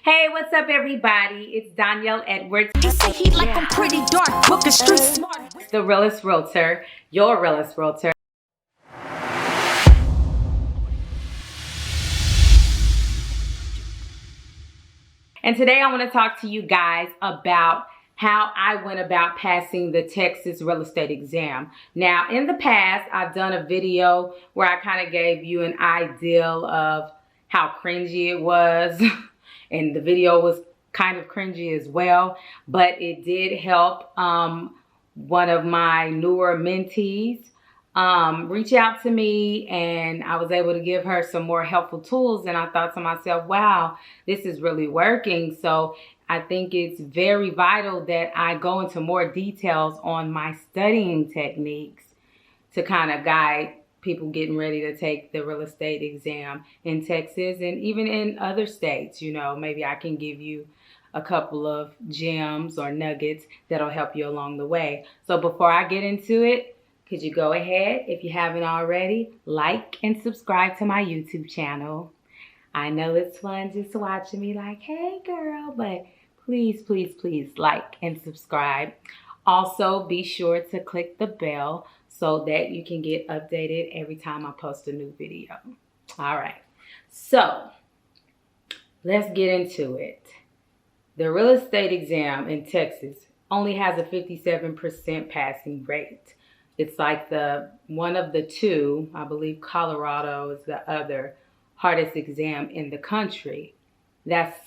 Hey, what's up, everybody? It's Donielle.Edwards. He say he like I'm pretty dark, book a street smart. The realest realtor, your realest realtor. And today I want to talk to you guys about how I went about passing the Texas real estate exam. Now, in the past, I've done a video where I kind of gave you an idea of how cringy it was. And the video was kind of cringy as well, but it did help one of my newer mentees reach out to me, and I was able to give her some more helpful tools. And I thought to myself, wow, this is really working. So I think it's very vital that I go into more details on my studying techniques to kind of guide people getting ready to take the real estate exam in Texas and even in other states. You know, maybe I can give you a couple of gems or nuggets that'll help you along the way. So before I get into it, could you go ahead, if you haven't already, like and subscribe to my YouTube channel. I know it's fun just watching me like, hey girl, but please, please, please like and subscribe. Also, be sure to click the bell so that you can get updated every time I post a new video. All right, so let's get into it. The real estate exam in Texas only has a 57% passing rate. It's like one of the two, I believe Colorado is the other hardest exam in the country. That's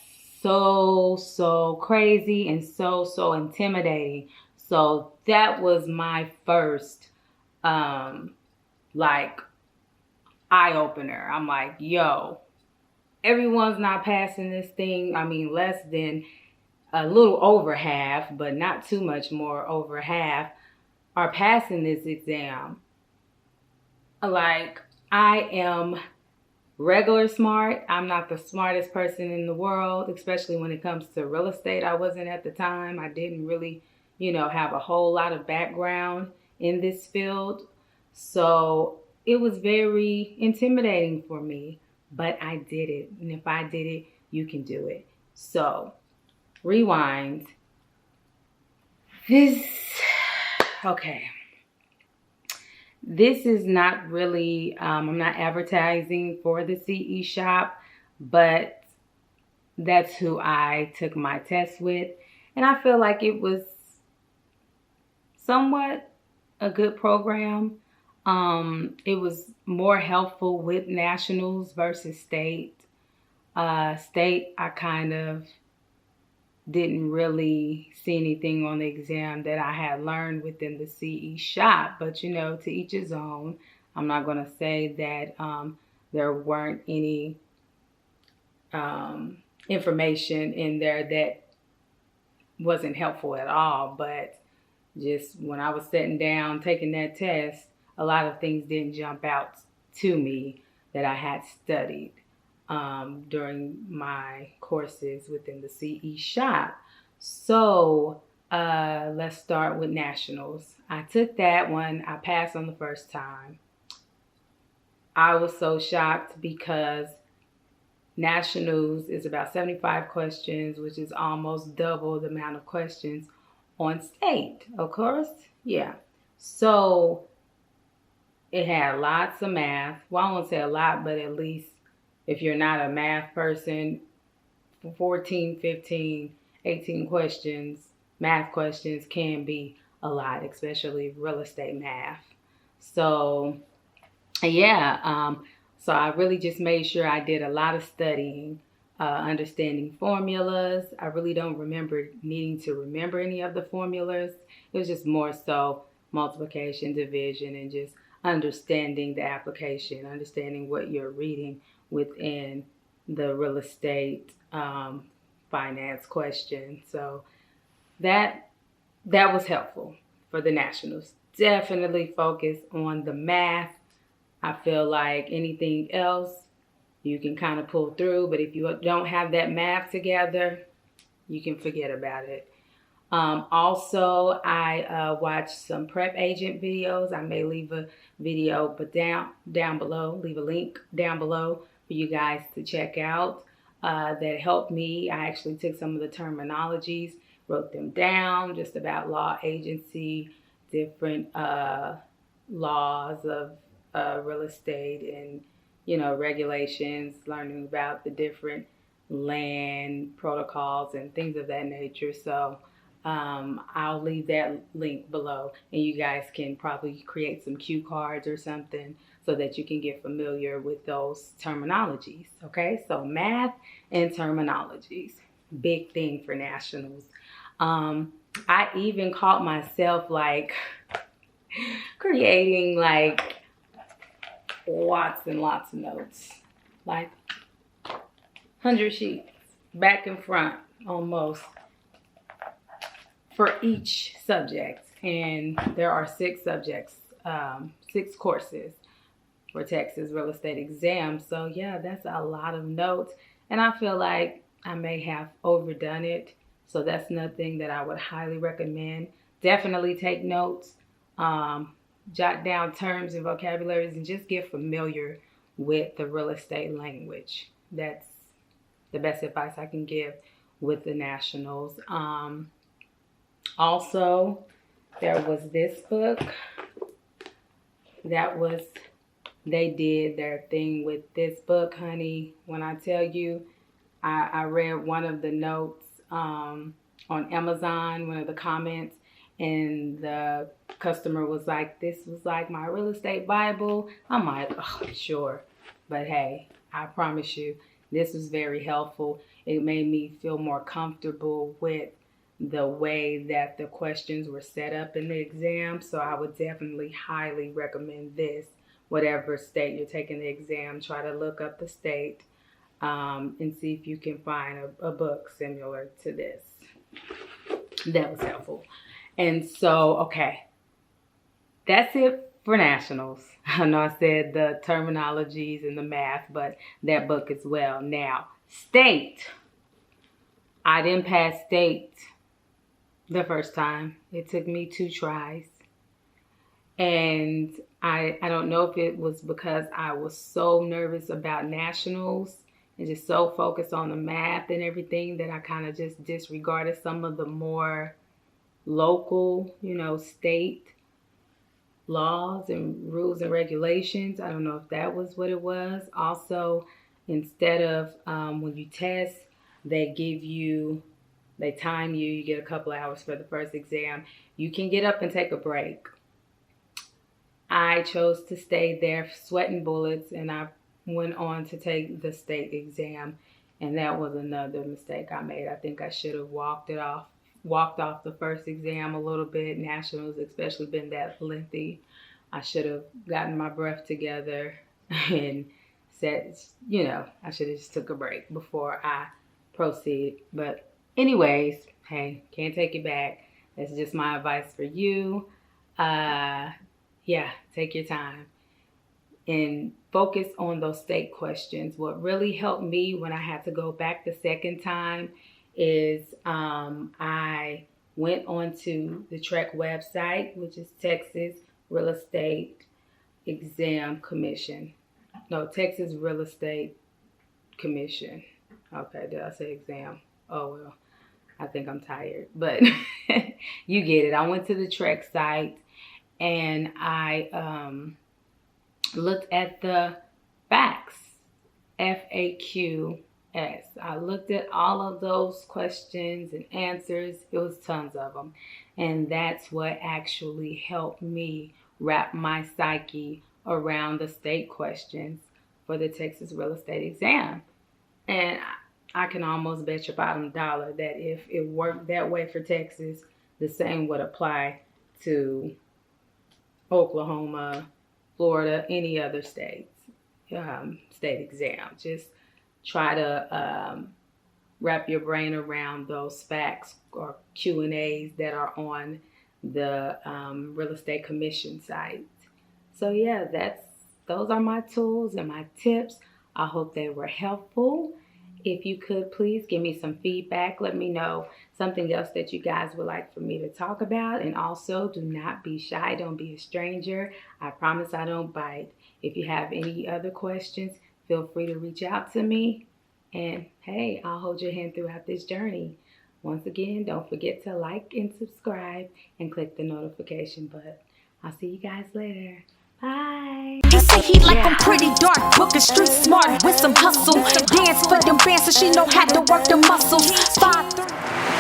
so crazy and so intimidating. So that was my first like eye-opener. I'm like, yo, everyone's not passing this thing. I mean, less than a little over half, but not too much more, over half are passing this exam. Like, I am regular smart. I'm not the smartest person in the world, especially when it comes to real estate. I wasn't at the time. I didn't really, have a whole lot of background in this field. So it was very intimidating for me, but I did it. And if I did it, you can do it. So rewind. Okay. This is not really, I'm not advertising for the CE shop, but that's who I took my test with. And I feel like it was somewhat a good program. It was more helpful with nationals versus state. State, I kind of didn't really see anything on the exam that I had learned within the CE shop, but to each his own. I'm not going to say that there weren't any information in there that wasn't helpful at all, but just when I was sitting down taking that test, a lot of things didn't jump out to me that I had studied during my courses within the CE shop. So let's start with nationals. I took that one. I passed on the first time. I was so shocked because nationals is about 75 questions, which is almost double the amount of questions on state, of course. Yeah. So it had lots of math. Well, I won't say a lot, but at least if you're not a math person, 14, 15, 18 questions, math questions can be a lot, especially real estate math. So yeah, so I really just made sure I did a lot of studying, understanding formulas. I really don't remember needing to remember any of the formulas. It was just more so multiplication, division, and just understanding the application, understanding what you're reading within the real estate finance question. So that was helpful for the nationals. Definitely focus on the math. I feel like anything else you can kind of pull through, but if you don't have that math together, you can forget about it. Also, I watched some prep agent videos. I may leave a video but down below, leave a link down below for you guys to check out. that helped me. I actually took some of the terminologies, wrote them down, just about law agency, different laws of real estate and, regulations, learning about the different land protocols and things of that nature. So I'll leave that link below, and you guys can probably create some cue cards or something so that you can get familiar with those terminologies. Okay, so math and terminologies, big thing for nationals. I even caught myself like creating like lots and lots of notes, like 100 sheets, back and front almost, for each subject. And there are 6 subjects, 6 courses for Texas real estate exam. So yeah, that's a lot of notes. And I feel like I may have overdone it. So that's nothing that I would highly recommend. Definitely take notes, jot down terms and vocabularies, and just get familiar with the real estate language. That's the best advice I can give with the nationals. Also, there was this book they did their thing with this book, honey. When I tell you, I read one of the notes on Amazon, one of the comments, and the customer was like, this was like my real estate Bible. I'm like, oh, sure. But hey, I promise you, this was very helpful. It made me feel more comfortable with the way that the questions were set up in the exam. So I would definitely highly recommend this. Whatever state you're taking the exam, try to look up the state and see if you can find a book similar to this. That was helpful. And so, okay, that's it for nationals. I know I said the terminologies and the math, but that book as well. Now, state. I didn't pass state the first time. It took me 2 tries. And I don't know if it was because I was so nervous about nationals and just so focused on the math and everything that I kind of just disregarded some of the more local, state laws and rules and regulations. I don't know if that was what it was. Also, instead of when you test, they time you, you get a couple hours for the first exam. You can get up and take a break. I chose to stay there sweating bullets, and I went on to take the state exam, and that was another mistake I made. I think I should have walked off the first exam a little bit. Nationals, especially, been that lengthy. I should have gotten my breath together and said, I should have just took a break before I proceed. But anyways, hey, can't take it back. That's just my advice for you. Yeah, take your time and focus on those state questions. What really helped me when I had to go back the second time is I went onto the TREC website, which is Texas Real Estate Exam Commission. No, Texas Real Estate Commission. Okay, did I say exam? Oh, well, I think I'm tired, but you get it. I went to the TREC site and I looked at the facts, FAQs. I looked at all of those questions and answers. It was tons of them. And that's what actually helped me wrap my psyche around the state questions for the Texas real estate exam. And I can almost bet your bottom dollar that if it worked that way for Texas, the same would apply to Oklahoma, Florida, any other states, state exam. Just try to wrap your brain around those facts or Q&As that are on the Real Estate Commission site. So yeah, those are my tools and my tips. I hope they were helpful. If you could please give me some feedback, let me know something else that you guys would like for me to talk about. And also, do not be shy. Don't be a stranger. I promise I don't bite. If you have any other questions, feel free to reach out to me. And hey, I'll hold your hand throughout this journey. Once again, don't forget to like and subscribe and click the notification button. I'll see you guys later. Bye. He say he like I'm pretty dark, looking street smart with some hustle. Dance for them bands so she know how to work the muscles. 5'3"